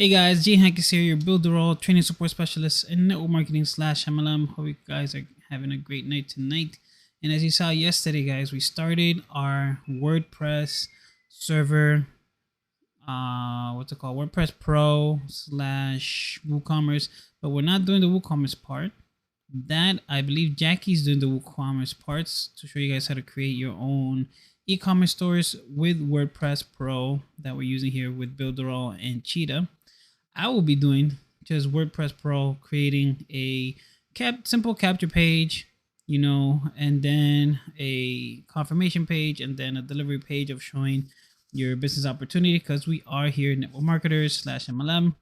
Hey guys, G Hank is here, your BUILDERALL training support specialist and network marketing / MLM. Hope you guys are having a great night tonight. And as you saw yesterday, guys, we started our WordPress server, what's it called? WordPress Pro / WooCommerce, but we're not doing the WooCommerce part. That I believe Jackie's doing the WooCommerce parts to show you guys how to create your own e-commerce stores with WordPress Pro that we're using here with BUILDERALL and Cheetah. I will be doing just WordPress Pro, creating a simple capture page, and then a confirmation page, and then a delivery page of showing your business opportunity, because we are here network marketers / MLM.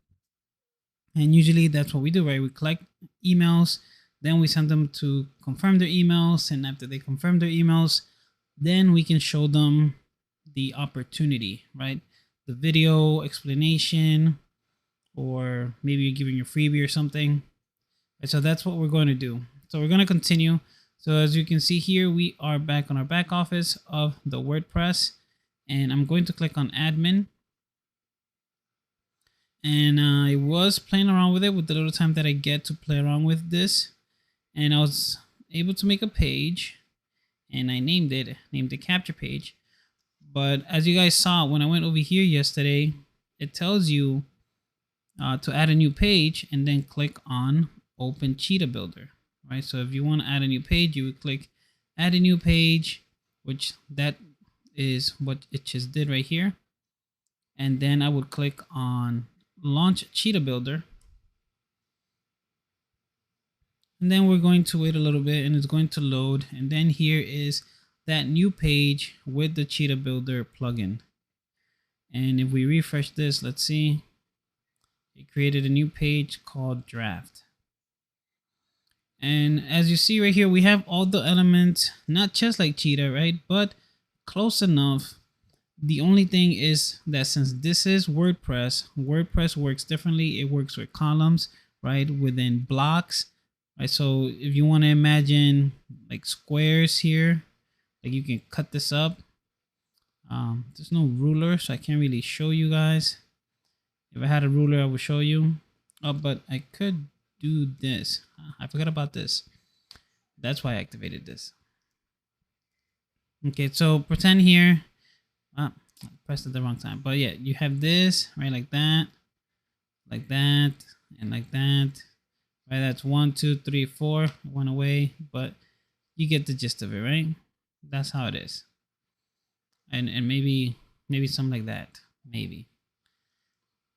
And usually that's what we do, right? We collect emails, then we send them to confirm their emails. And after they confirm their emails, then we can show them the opportunity, right? The video explanation, or maybe you're giving a freebie or something. And so that's what we're going to do. So we're going to continue. So as you can see here, we are back on our back office of the WordPress, and I'm going to click on admin. And I was playing around with it with the little time that I get to play around with this. And I was able to make a page, and I named the capture page. But as you guys saw, when I went over here yesterday, it tells you to add a new page, and then click on open Cheetah Builder, right? So if you want to add a new page, you would click add a new page, which that is what it just did right here. And then I would click on launch Cheetah Builder. And then we're going to wait a little bit, and it's going to load. And then here is that new page with the Cheetah Builder plugin. And if we refresh this, let's see. It created a new page called draft. And as you see right here, we have all the elements, not just like Cheetah, right? But close enough. The only thing is that since this is WordPress, WordPress works differently. It works with columns, right? Within blocks, right? So if you want to imagine like squares here, like you can cut this up. There's no ruler, so I can't really show you guys. If I had a ruler, I would show you. Oh, but I could do this. I forgot about this. That's why I activated this. Okay, so pretend here. I pressed it the wrong time. But yeah, you have this, right? Like that, and like that. Right, that's 1, 2, 3, 4. It went away, but you get the gist of it, right? That's how it is. And maybe something like that. Maybe.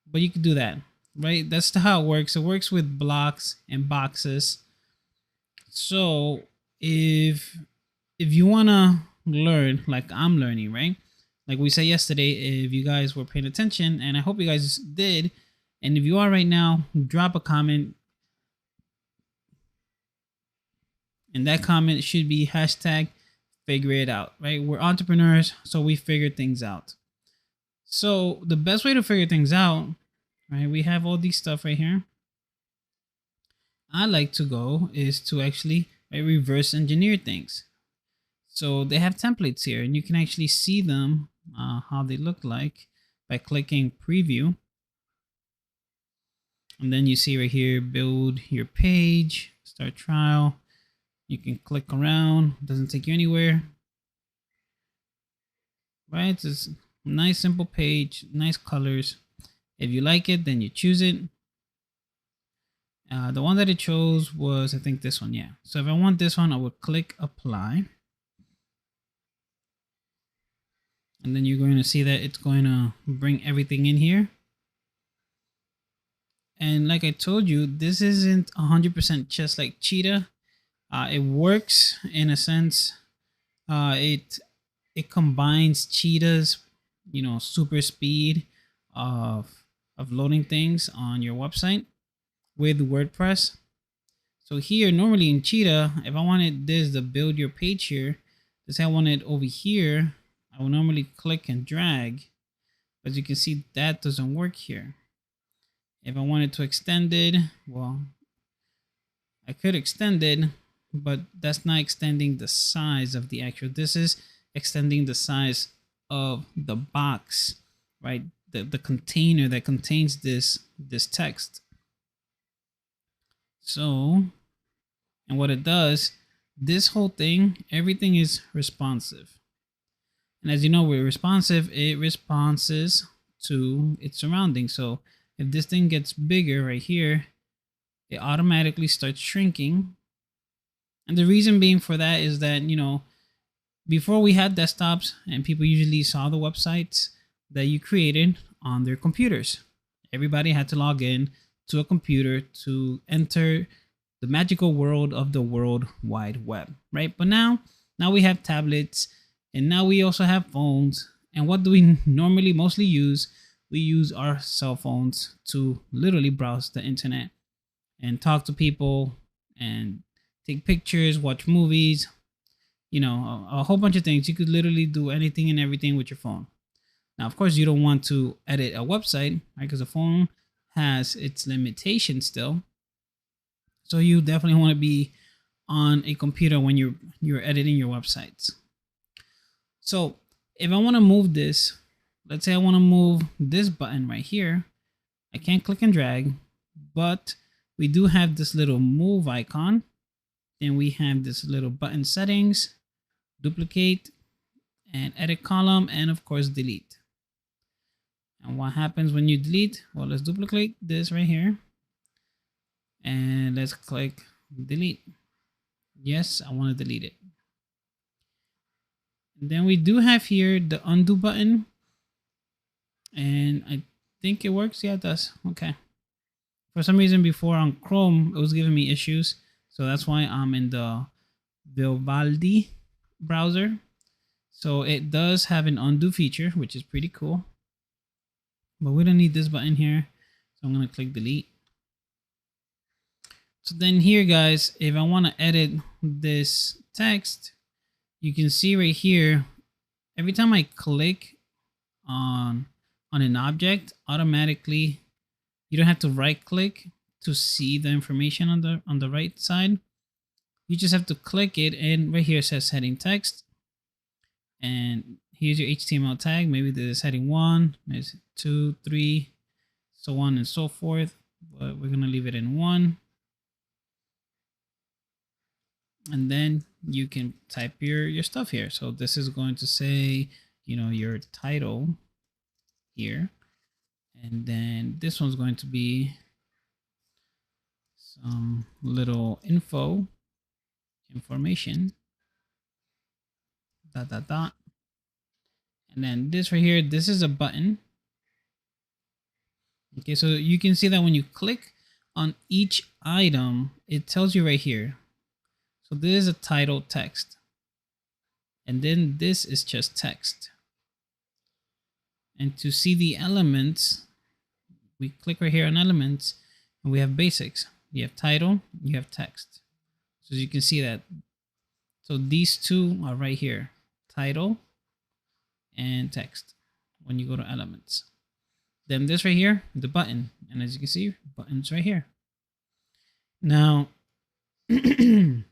But you could do that, right? That's how it works. It works with blocks and boxes. So if you want to learn like I'm learning, right? Like we said yesterday, if you guys were paying attention, and I hope you guys did, and if you are right now, drop a comment. And that comment should be hashtag figure it out, right? We're entrepreneurs, so we figure things out. So the best way to figure things out, right? We have all these stuff right here. I like to go is to actually reverse engineer things. So they have templates here, and you can actually see them, how they look like, by clicking preview. And then you see right here, build your page, start trial. You can click around, it doesn't take you anywhere. Right, it's a nice simple page, nice colors. If you like it, then you choose it. The one that I chose was, I think, this one, yeah. So if I want this one, I would click apply. And then you're going to see that it's going to bring everything in here. And like I told you, this isn't 100% just like Cheetah. It works in a sense. It combines Cheetah's, super speed of loading things on your website with WordPress. So here, normally in Cheetah, if I wanted this to build your page here, let's say I want it over here, I will normally click and drag. As you can see, that doesn't work here. If I wanted to extend it, well, I could extend it, but that's not extending the size of the actual. This is extending the size of the box, right? the container that contains this text. So, and what it does, this whole thing, everything is responsive. And as you know, with responsive, it responds to its surroundings. So if this thing gets bigger right here, it automatically starts shrinking. And the reason being for that is that, you know, before we had desktops and people usually saw the websites that you created on their computers. Everybody had to log in to a computer to enter the magical world of the World Wide Web, right? But now we have tablets, and now we also have phones. And what do we normally mostly use? We use our cell phones to literally browse the internet and talk to people and take pictures, watch movies, you know, a whole bunch of things. You could literally do anything and everything with your phone. Now, of course, you don't want to edit a website, right? Because the phone has its limitations still. So you definitely want to be on a computer when you're editing your websites. So if I want to move this, let's say I want to move this button right here, I can't click and drag, but we do have this little move icon. Then we have this little button settings, duplicate, and edit column, and of course delete. And what happens when you delete? Well, let's duplicate this right here, and let's click delete. Yes, I want to delete it. And then we do have here the undo button, and I think it works. Yeah, it does. Okay. For some reason before on Chrome, it was giving me issues. So that's why I'm in the Vivaldi browser. So it does have an undo feature, which is pretty cool. But we don't need this button here. So I'm going to click delete. So then here, guys, if I want to edit this text, you can see right here, every time I click on an object, automatically, you don't have to right click to see the information on the right side. You just have to click it, and right here it says heading text. And here's your HTML tag. Maybe this is heading 1, there's 2, 3, so on and so forth. But we're gonna leave it in 1. And then you can type your stuff here. So this is going to say, you know, your title here. And then this one's going to be some little information, dot, dot, dot. And then this right here, this is a button. Okay, so you can see that when you click on each item, it tells you right here. So this is a title text. And then this is just text. And to see the elements, we click right here on elements, and we have basics. You have title, you have text. So you can see that. So these two are right here, title and text, when you go to elements. Then this right here, the button. And as you can see, buttons right here. Now, now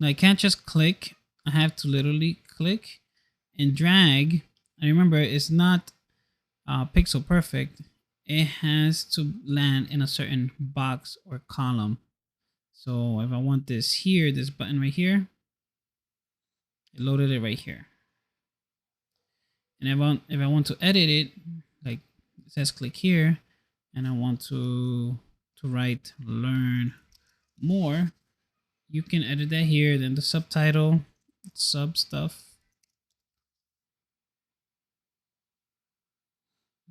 I can't just click. I have to literally click and drag. And remember, it's not pixel perfect. It has to land in a certain box or column. So if I want this here, this button right here, it loaded it right here. And if I want to edit it, like it says click here, and I want to write learn more, you can edit that here. Then the subtitle, sub stuff.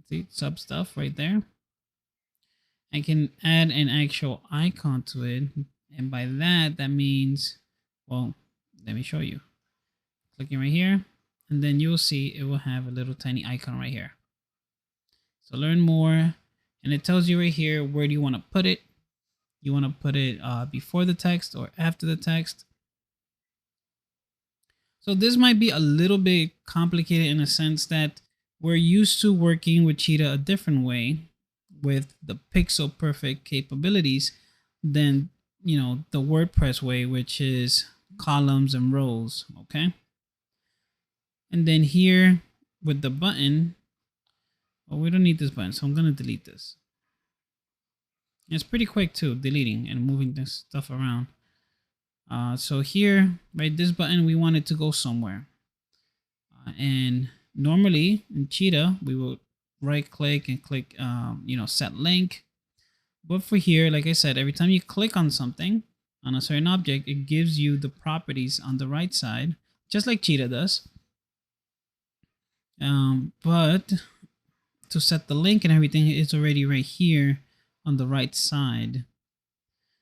See, sub stuff right there. I can add an actual icon to it. And by that means, well, let me show you. Clicking right here, and then you'll see it will have a little tiny icon right here. So learn more, and it tells you right here, where do you want to put it? You want to put it before the text or after the text. So this might be a little bit complicated in a sense that we're used to working with Cheetah a different way, with the pixel perfect capabilities than, you know, the WordPress way, which is columns and rows. Okay. And then here with the button, Oh, we don't need this button, so I'm gonna delete this. It's pretty quick too, deleting and moving this stuff around. So here, right, this button, we want it to go somewhere. And normally in Cheetah, we will right click and click, set link. But for here, like I said, every time you click on something, on a certain object, it gives you the properties on the right side, just like Cheetah does. But to set the link and everything, it's already right here on the right side.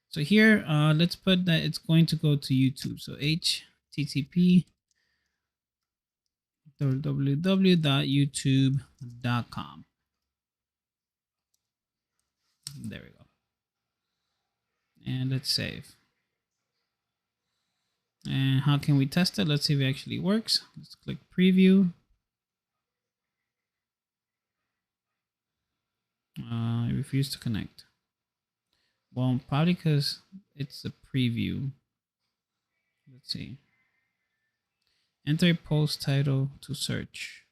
So here, let's put that it's going to go to YouTube. So http www.youtube.com. There we go. And let's save. And how can we test it? Let's see if it actually works. Let's click preview. I refuse to connect. Well, probably because it's a preview. Let's see. Enter a post title to search.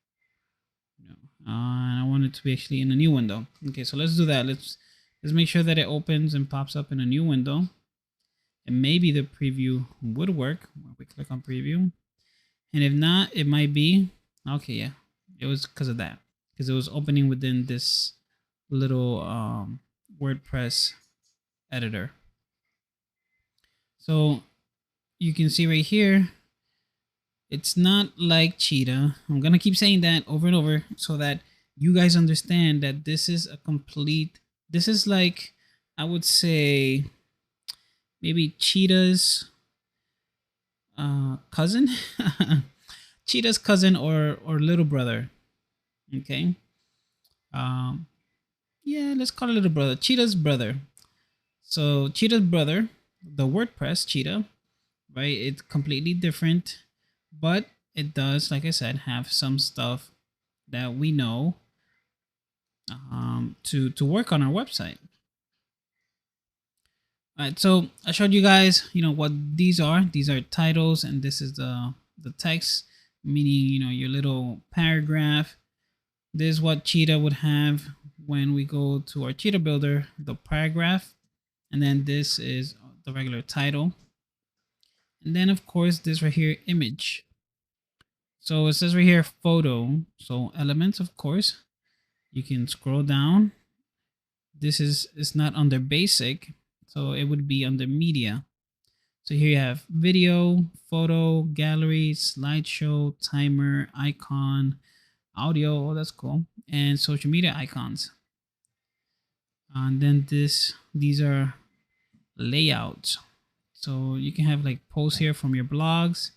No. And I want it to be actually in a new window. Okay, so let's do that. Let's make sure that it opens and pops up in a new window. And maybe the preview would work when we click on preview. And if not, it might be, okay, yeah, it was because of that. Because it was opening within this little WordPress editor. So you can see right here, it's not like Cheetah. I'm going to keep saying that over and over so that you guys understand that this is a complete, this is like, I would say, maybe Cheetah's cousin. Cheetah's cousin or little brother. Okay. Yeah, let's call it little brother. Cheetah's brother. So Cheetah's brother, the WordPress Cheetah, right? It's completely different, but it does, like I said, have some stuff that we know to work on our website. All right, so I showed you guys, what these are. These are titles, and this is the text, meaning, your little paragraph. This is what Cheetah would have when we go to our Cheetah Builder, the paragraph. And then this is the regular title. And then, of course, this right here, image. So it says right here, photo. So elements, of course. You can scroll down. This is not under basic. So it would be under media. So here you have video, photo, gallery, slideshow, timer, icon, audio. Oh, that's cool. And social media icons. And then these are layouts. So you can have like posts here from your blogs,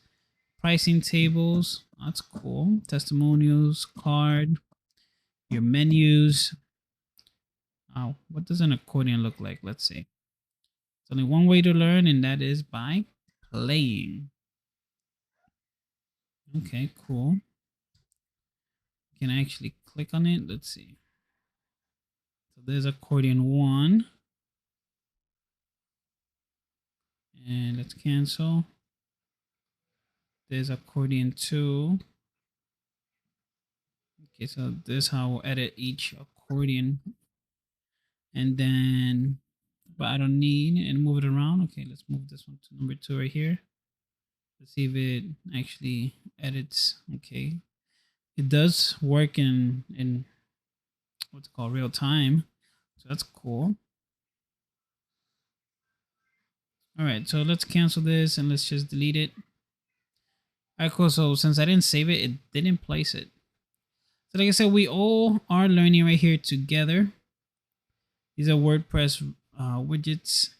pricing tables. That's cool. Testimonials, card, your menus. Oh, what does an accordion look like? Let's see. There's only one way to learn, and that is by playing. Okay, cool. You can actually click on it. Let's see. So there's accordion 1. And let's cancel. There's accordion 2. Okay, so this is how we'll edit each accordion. And then, but I don't need and move it around. Okay, let's move this one to number 2 right here. Let's see if it actually edits. Okay, it does work in what's called real time, so that's cool. All right, so let's cancel this and let's just delete it. All right, cool. So since I didn't save it, it didn't place it. So like I said, we all are learning right here together. These are WordPress widgets.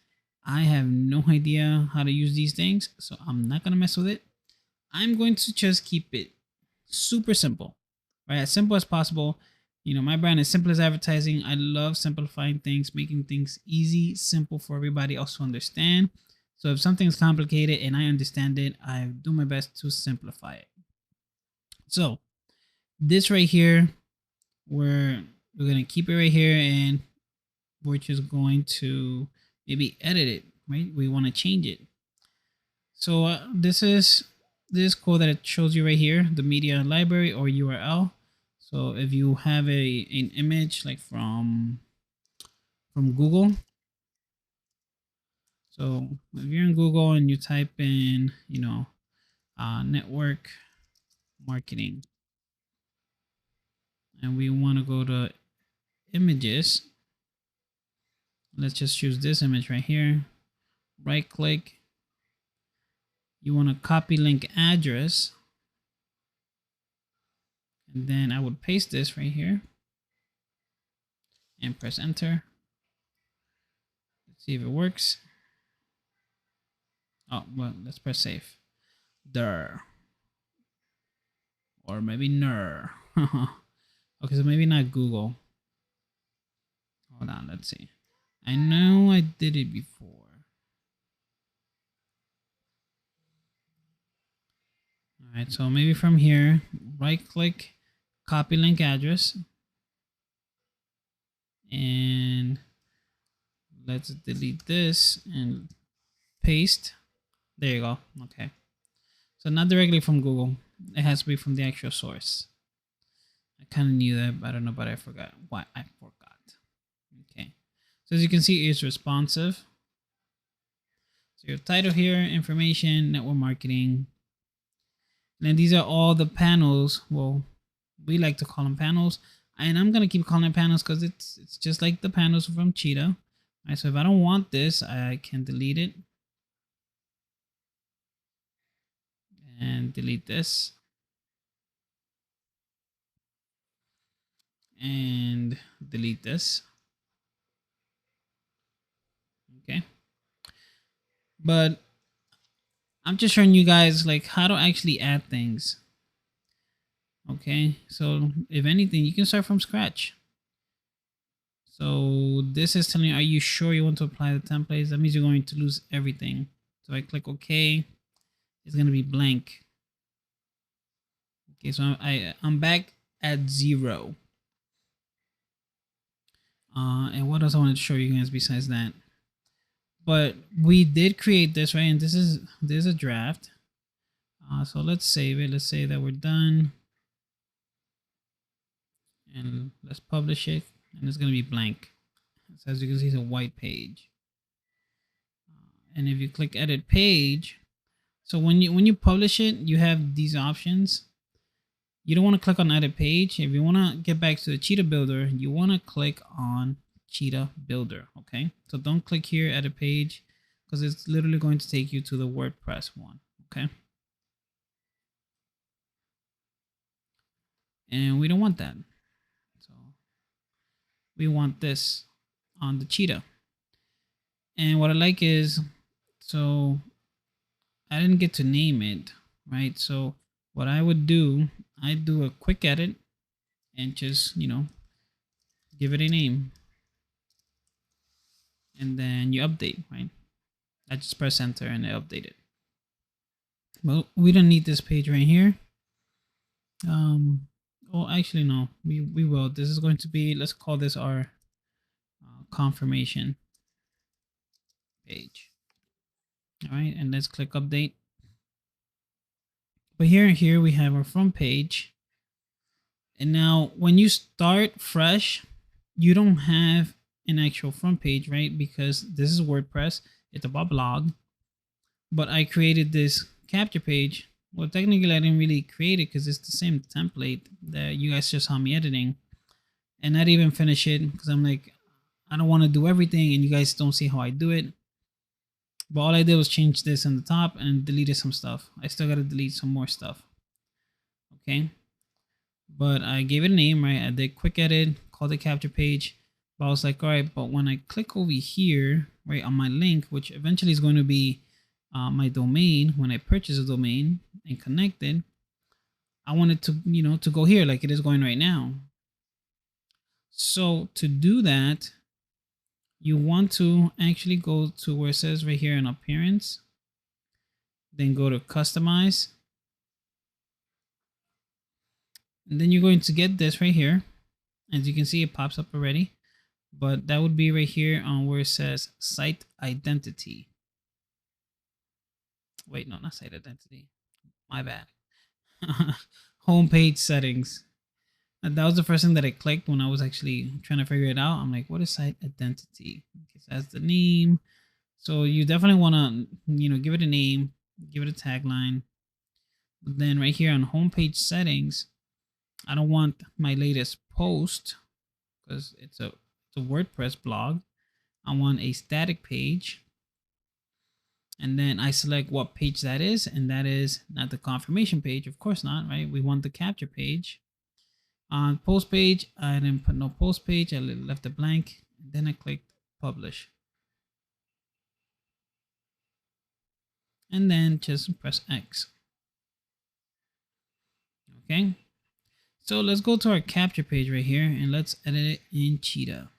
I have no idea how to use these things, so I'm not gonna mess with it. I'm going to just keep it super simple, right? As simple as possible. My brand is Simple as Advertising. I love simplifying things, making things easy, simple for everybody else to understand. So if something's complicated and I understand it, I do my best to simplify it. So this right here, we're gonna keep it right here, and we're just going to maybe edit it, right? We want to change it. So this is cool that it shows you right here, the media library or URL. So if you have an image like from Google, so if you're in Google and you type in, network marketing, and we want to go to images, let's just choose this image right here. Right click. You want to copy link address, and then I would paste this right here and press enter. Let's see if it works. Oh, well, let's press save. Der. Or maybe ner. Okay, so maybe not Google. Hold on, let's see. I know I did it before. All right, so maybe from here, right click, copy link address, and let's delete this and paste. There you go. Okay. So not directly from Google. It has to be from the actual source. I kind of knew that, but I don't know, but I forgot. Why I forgot. Okay. So as you can see, it's responsive. So your title here, information, network marketing. And then these are all the panels. Well, we like to call them panels. And I'm going to keep calling them panels because it's just like the panels from Cheetah. All right, so if I don't want this, I can delete it. And delete this. And delete this. Okay. But I'm just showing you guys like how to actually add things. Okay, so if anything, you can start from scratch. So this is telling you, are you sure you want to apply the templates? That means you're going to lose everything. So I click OK. It's going to be blank. Okay, so I'm back at 0. And what else I wanted to show you guys besides that? But we did create this, right? And this is a draft. So let's save it. Let's say that we're done. And let's publish it. And it's going to be blank. So as you can see, it's a white page. And if you click edit page, so when you publish it, you have these options. You don't want to click on edit page. If you want to get back to the Cheetah Builder, you want to click on Cheetah Builder. Okay, so don't click here edit page because it's literally going to take you to the WordPress one. Okay, and we don't want that. So we want this on the Cheetah. And what I like is, so I didn't get to name it, right? So what I would do, I'd do a quick edit and just, give it a name. And then you update, right? I just press enter and I update it. Well, we don't need this page right here. Oh, actually, no, we will. This is going to be, let's call this our confirmation page. All right, and let's click update. But here we have our front page. And now when you start fresh, you don't have an actual front page, right? Because this is WordPress, it's about blog. But I created this capture page. Well, technically I didn't really create it because it's the same template that you guys just saw me editing. And not even finish it because I'm like, I don't want to do everything and you guys don't see how I do it. But all I did was change this in the top and deleted some stuff. I still got to delete some more stuff. Okay. But I gave it a name, right? I did quick edit, called it capture page. But I was like, all right, but when I click over here, right, on my link, which eventually is going to be my domain, when I purchase a domain and connect it, I want it to, to go here like it is going right now. So to do that, you want to actually go to where it says right here in appearance, then go to customize. And then you're going to get this right here. As you can see, it pops up already, but that would be right here on where it says site identity. Wait, no, not site identity. My bad. Homepage settings. And that was the first thing that I clicked when I was actually trying to figure it out. I'm like, what is site identity? Okay, so that's the name. So you definitely want to, give it a name, give it a tagline. But then right here on homepage settings, I don't want my latest post because it's a WordPress blog. I want a static page. And then I select what page that is. And that is not the confirmation page. Of course not, right? We want the capture page. On post page, I didn't put no post page. I left it blank. And then I clicked publish. And then just press X. Okay. So let's go to our capture page right here and let's edit it in Cheetah.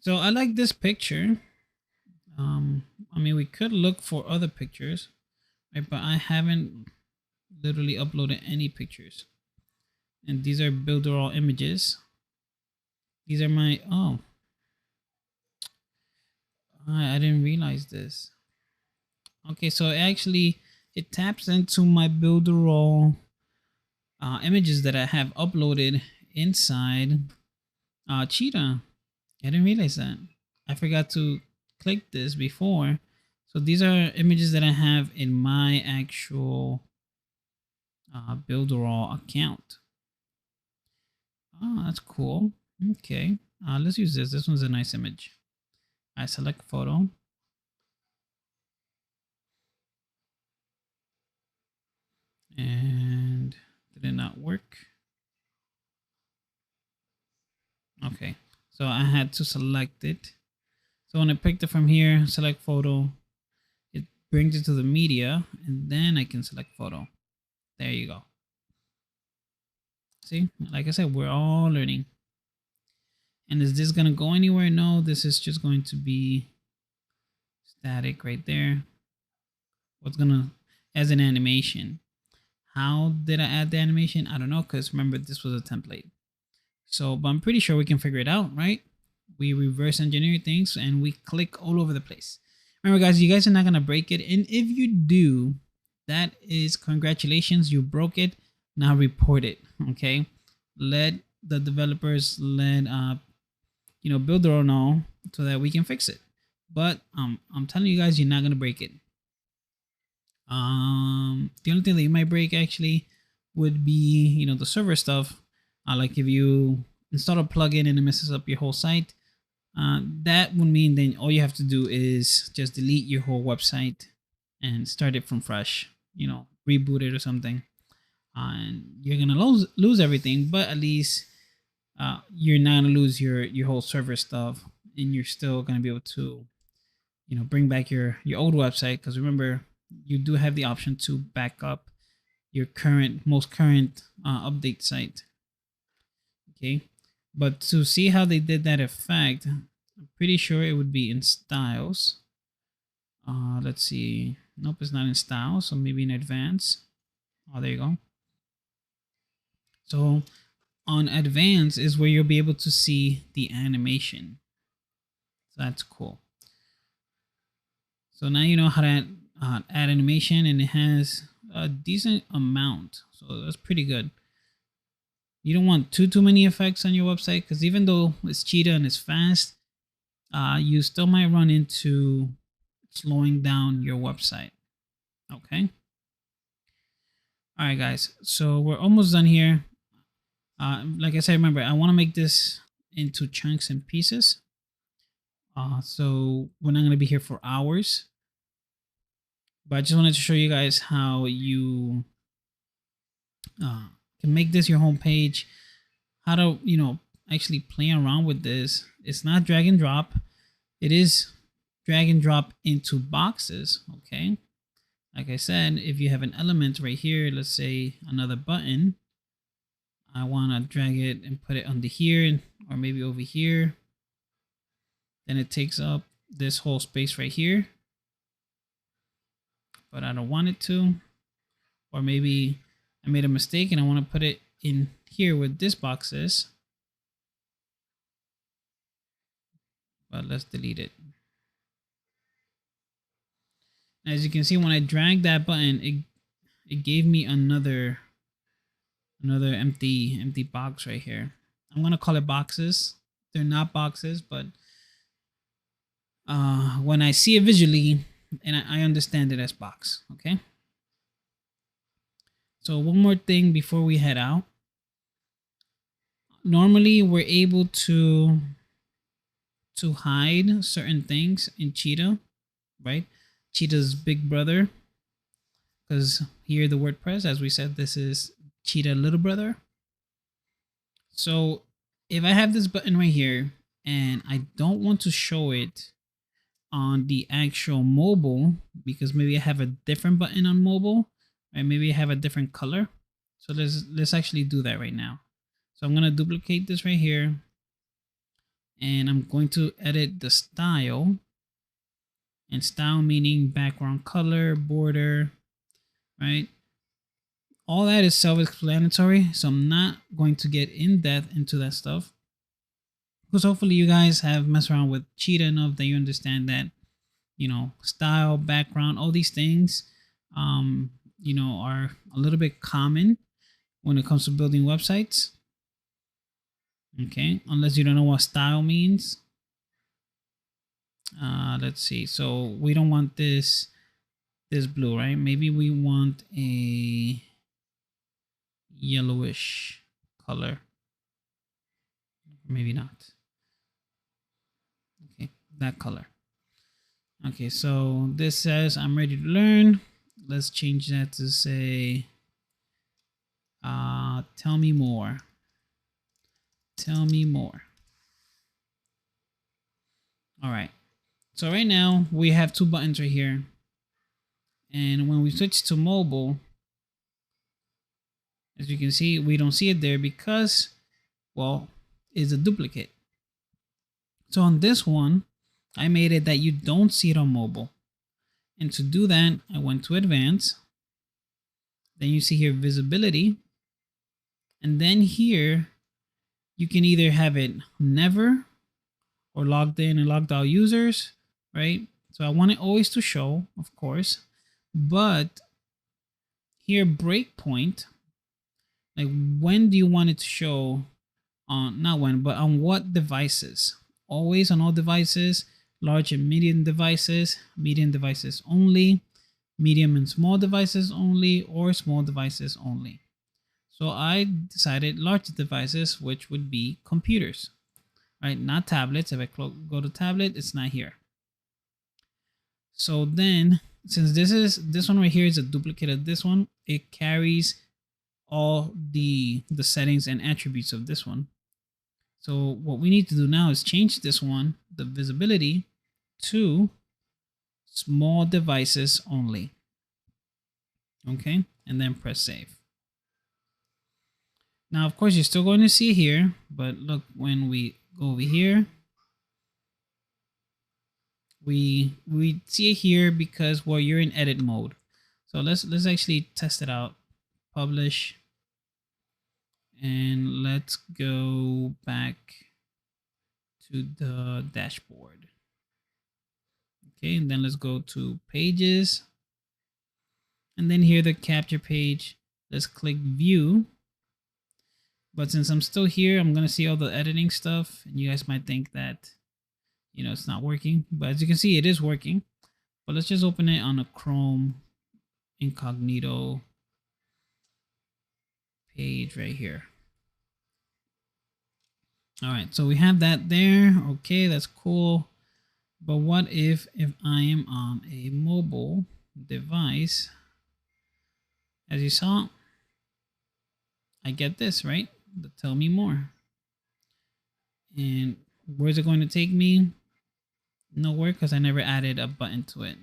So I like this picture. I mean, we could look for other pictures, right? But I haven't literally uploaded any pictures. And these are BuilderAll images. These are my, I didn't realize this. Okay, so actually it taps into my BuilderAll images that I have uploaded inside Cheetah. I didn't realize that. I forgot to click this before. So these are images that I have in my actual BuilderAll account. Oh, that's cool. Okay, let's use this. This one's a nice image. I select photo. And did it not work? Okay, so I had to select it. So when I picked it from here, select photo, it brings it to the media, and then I can select photo. There you go. See, like I said, we're all learning. And is this going to go anywhere? No, this is just going to be static right there. What's going to, as an animation. How did I add the animation? I don't know, because remember, this was a template. So, but I'm pretty sure we can figure it out, right? We reverse engineer things and we click all over the place. Remember, guys, you guys are not going to break it. And if you do, that is congratulations, you broke it. Now report it, okay? Let the developers, let BuilderAll know so that we can fix it. But I'm telling you guys, you're not going to break it. The only thing that you might break actually would be, the server stuff. Like if you install a plugin and it messes up your whole site, that would mean then all you have to do is just delete your whole website and start it from fresh, reboot it or something. And you're going to lose everything, but at least you're not going to lose your whole server stuff, and you're still going to be able to, bring back your old website. Because remember, you do have the option to back up your most current update site. Okay, but to see how they did that effect, I'm pretty sure it would be in styles. Let's see. Nope, it's not in styles, so maybe in advanced. Oh, there you go. So on advanced is where you'll be able to see the animation. So that's cool. So now you know how to add animation, and it has a decent amount. So that's pretty good. You don't want too many effects on your website, because even though it's Cheetah and it's fast, you still might run into slowing down your website. Okay. All right, guys. So we're almost done here. Like I said, remember, I want to make this into chunks and pieces. So we're not going to be here for hours. But I just wanted to show you guys how you can make this your home page. How to, actually play around with this. It's not drag and drop. It is drag and drop into boxes, okay? Like I said, if you have an element right here, let's say another button, I want to drag it and put it under here or maybe over here. Then it takes up this whole space right here, but I don't want it to. Or maybe I made a mistake and I want to put it in here where this box is. But let's delete it. As you can see, when I drag that button, it gave me another empty box right here. I'm gonna call it boxes. They're not boxes, but when I see it visually, and I understand it as box. Okay. So one more thing before we head out. Normally, we're able to hide certain things in Cheetah, right? Cheetah's big brother, because here the WordPress, as we said, this is Cheetah little brother. So if I have this button right here and I don't want to show it on the actual mobile, because maybe I have a different button on mobile, right? Maybe I have a different color. So let's actually do that right now. So I'm gonna duplicate this right here, and I'm going to edit the style. And style meaning background color, border, right? All that is self-explanatory, so I'm not going to get in depth into that stuff, because hopefully you guys have messed around with Cheetah enough that you understand that, you know, style, background, all these things, you know, are a little bit common when it comes to building websites. Okay, unless you don't know what style means. Let's see. So we don't want this blue, right? Maybe we want a yellowish color. Maybe not. Okay, that color. Okay, so this says I'm ready to learn. Let's change that to say, tell me more. Tell me more. All right. So right now we have two buttons right here. And when we switch to mobile, as you can see, we don't see it there because, well, it's a duplicate. So on this one, I made it that you don't see it on mobile. And to do that, I went to advanced. Then you see here visibility. And then here, you can either have it never or logged in and logged out users, right? So I want it always to show, of course. But here, breakpoint, like when do you want it to show on, not when, but on what devices? Always on all devices, large and medium devices only, medium and small devices only, or small devices only. So I decided large devices, which would be computers, right? Not tablets. If I go to tablet, it's not here. So then, since this one right here is a duplicate of this one, it carries all the settings and attributes of this one. So what we need to do now is change this one, the visibility, to small devices only. Okay, and then press save. Now, of course, you're still going to see here, but look, when we go over here, we see it here because, well, you're in edit mode. So let's actually test it out. Publish, and let's go back to the dashboard. Okay, and then let's go to pages, and then here the capture page. Let's click view. But since I'm still here, I'm gonna see all the editing stuff, and you guys might think that, you know, it's not working, but as you can see, it is working. But let's just open it on a Chrome incognito page right here. All right, so we have that there. Okay, that's cool. But what if I am on a mobile device? As you saw, I get this, right? The tell me more. And where's it going to take me? Nowhere, because I never added a button to it.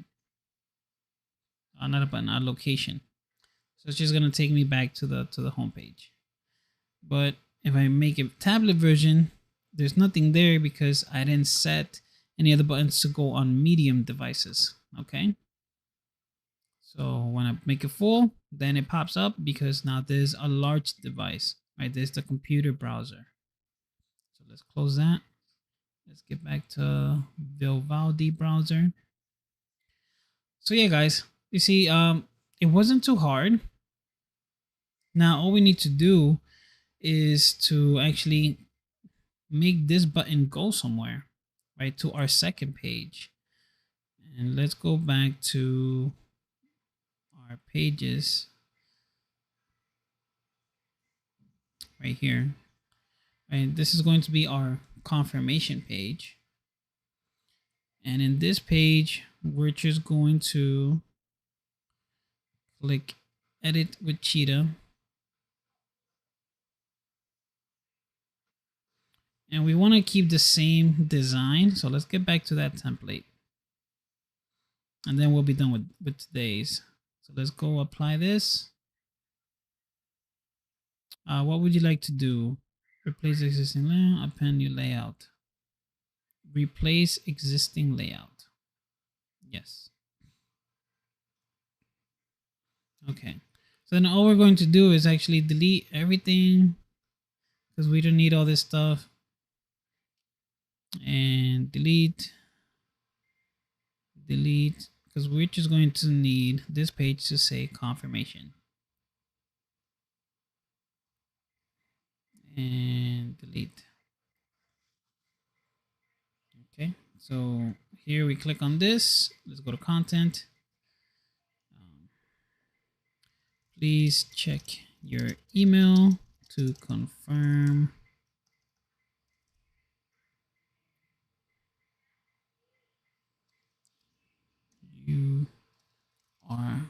Not a button, a location. So it's just going to take me back to the home page. But if I make a tablet version, there's nothing there because I didn't set any other buttons to go on medium devices. Okay. So when I make it full, then it pops up because now there's a large device, right? There's the computer browser. So let's close that. Let's get back to Vivaldi browser. So yeah, guys, you see, it wasn't too hard. Now all we need to do is to actually make this button go somewhere, right, to our second page. And let's go back to our pages right here. Right, this is going to be our confirmation page. And in this page, we're just going to click edit with Cheetah. And we want to keep the same design. So let's get back to that template. And then we'll be done with today's. So let's go apply this. What would you like to do? Replace existing layout, append new layout. Replace existing layout. Yes. Okay. So then all we're going to do is actually delete everything because we don't need all this stuff. And delete because we're just going to need this page to say confirmation. And delete. Okay, so here we click on this. Let's go to content. Please check your email to confirm you are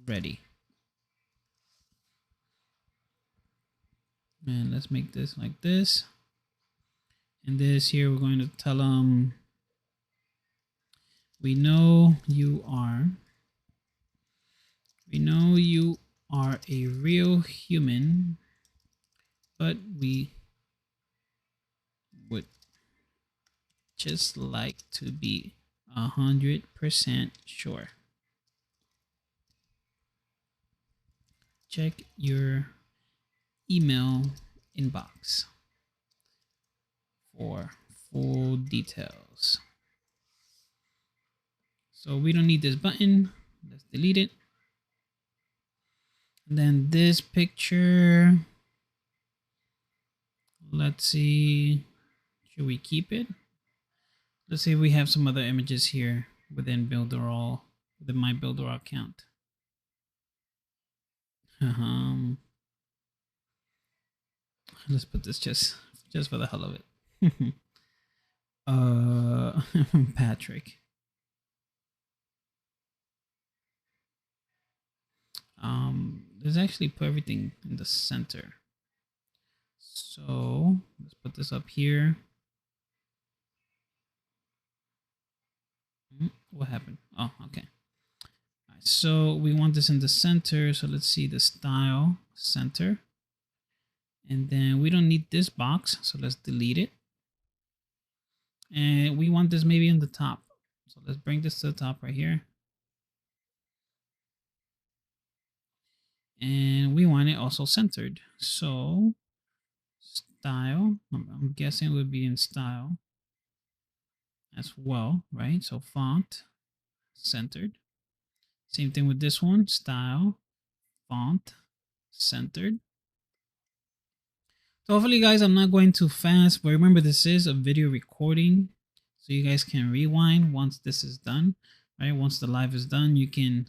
ready. And let's make this like this. And this here, we're going to tell them, we know you are a real human, but we would just like to be 100% sure. Check your email inbox for full details. So we don't need this button. Let's delete it. And then this picture, let's see, should we keep it? Let's say we have some other images here within BuilderAll, within my BuilderAll account. Let's put this just for the hell of it. Patrick. Let's actually put everything in the center. So let's put this up here. What happened? Oh, okay. All right, so we want this in the center. So let's see the style center. And then we don't need this box. So let's delete it. And we want this maybe in the top. So let's bring this to the top right here. And we want it also centered. So style, I'm guessing it would be in style as well, right? So font, centered. Same thing with this one, style, font, centered. So hopefully guys, I'm not going too fast, but remember this is a video recording. So you guys can rewind once this is done, right? Once the live is done, you can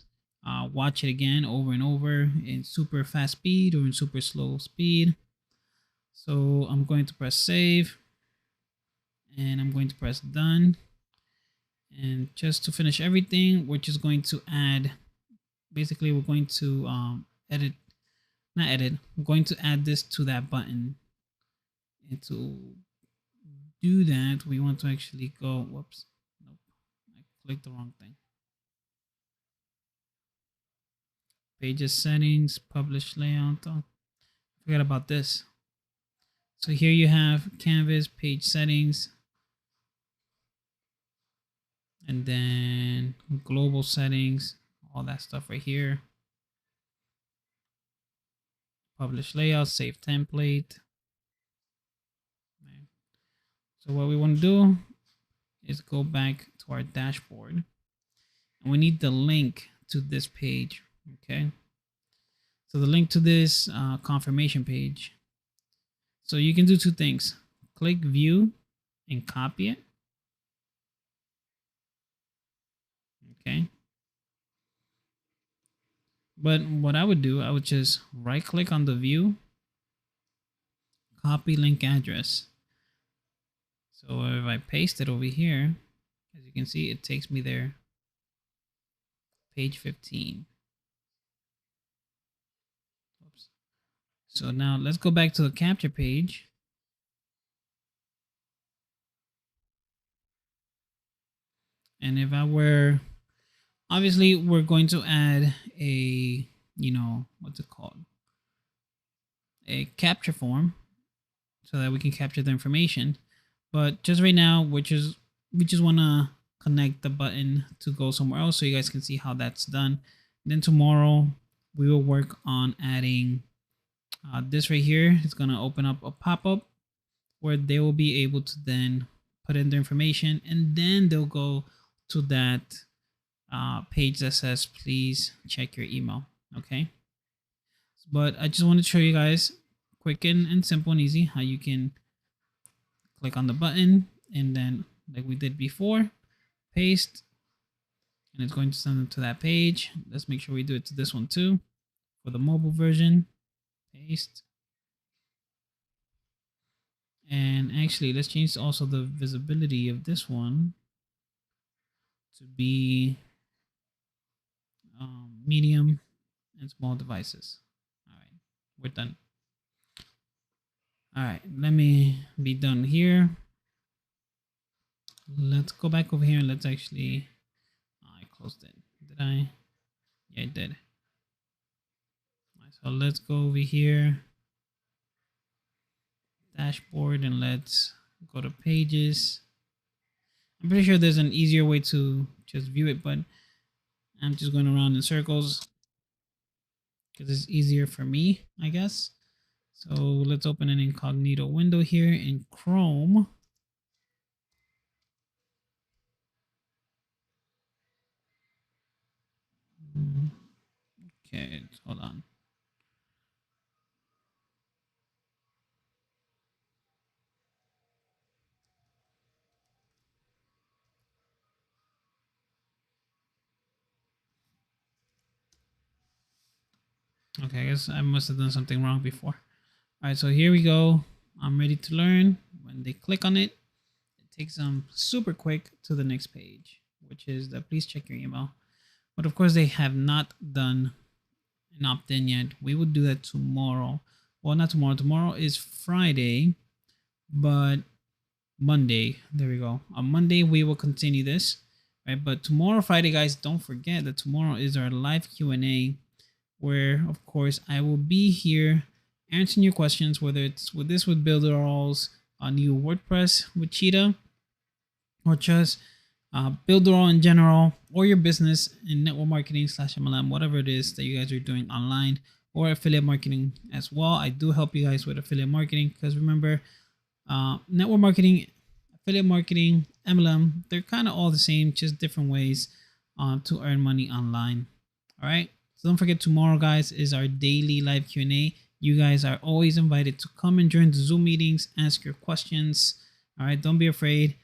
watch it again over and over in super fast speed or in super slow speed. So I'm going to press save and I'm going to press done. And just to finish everything, we're just going to add, basically we're going to we're going to add this to that button. And to do that, we want to actually go, whoops, nope, I clicked the wrong thing. Pages settings, publish layout. Oh, forget about this. So here you have canvas, page settings, and then global settings, all that stuff right here. Publish layout, save template. So what we want to do is go back to our dashboard and we need the link to this page. Okay. So the link to this confirmation page. So you can do two things. Click view and copy it. Okay. But what I would do, I would just right click on the view, copy link address. So if I paste it over here, as you can see, it takes me there. Page 15. Oops. So now let's go back to the capture page. And if I were, obviously we're going to add a, what's it called? A capture form so that we can capture the information. But just right now, we just want to connect the button to go somewhere else so you guys can see how that's done. And then tomorrow we will work on adding this right here. It's going to open up a pop-up where they will be able to then put in their information, and then they'll go to that page that says please check your email. Okay, but I just want to show you guys quick and simple and easy how you can click on the button and then, like we did before, paste, and it's going to send them to that page. Let's make sure we do it to this one too for the mobile version. Paste. And actually, let's change also the visibility of this one to be medium and small devices. All right, we're done. All right, let me be done here. Let's go back over here and let's actually, I closed it. Did I? Yeah, I did. All right, so let's go over here, dashboard, and let's go to pages. I'm pretty sure there's an easier way to just view it, but I'm just going around in circles because it's easier for me, I guess. So let's open an incognito window here in Chrome. Okay, hold on. Okay, I guess I must have done something wrong before. All right, so here we go. I'm ready to learn. When they click on it, it takes them super quick to the next page, which is the please check your email. But of course, they have not done an opt-in yet. We will do that tomorrow. Well, not tomorrow. Tomorrow is Friday, but Monday. There we go. On Monday, we will continue this. Right, but tomorrow, Friday, guys, don't forget that tomorrow is our live Q&A, where, of course, I will be here answering your questions, whether it's with Builderall's new WordPress with Cheetah, or just Builderall in general, or your business in network marketing / MLM, whatever it is that you guys are doing online, or affiliate marketing as well. I do help you guys with affiliate marketing because remember, network marketing, affiliate marketing, MLM, they're kind of all the same, just different ways to earn money online. All right. So don't forget, tomorrow, guys, is our daily live Q&A. You guys are always invited to come and join the Zoom meetings, ask your questions. All right, don't be afraid.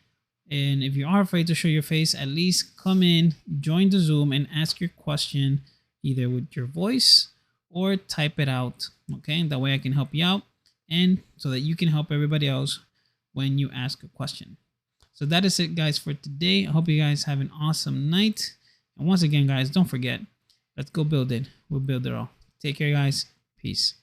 And if you are afraid to show your face, at least come in, join the Zoom, and ask your question either with your voice or type it out. Okay, that way I can help you out, and so that you can help everybody else when you ask a question. So that is it, guys, for today. I hope you guys have an awesome night. And once again, guys, don't forget, let's go build it. We'll build it all. Take care, guys. Peace.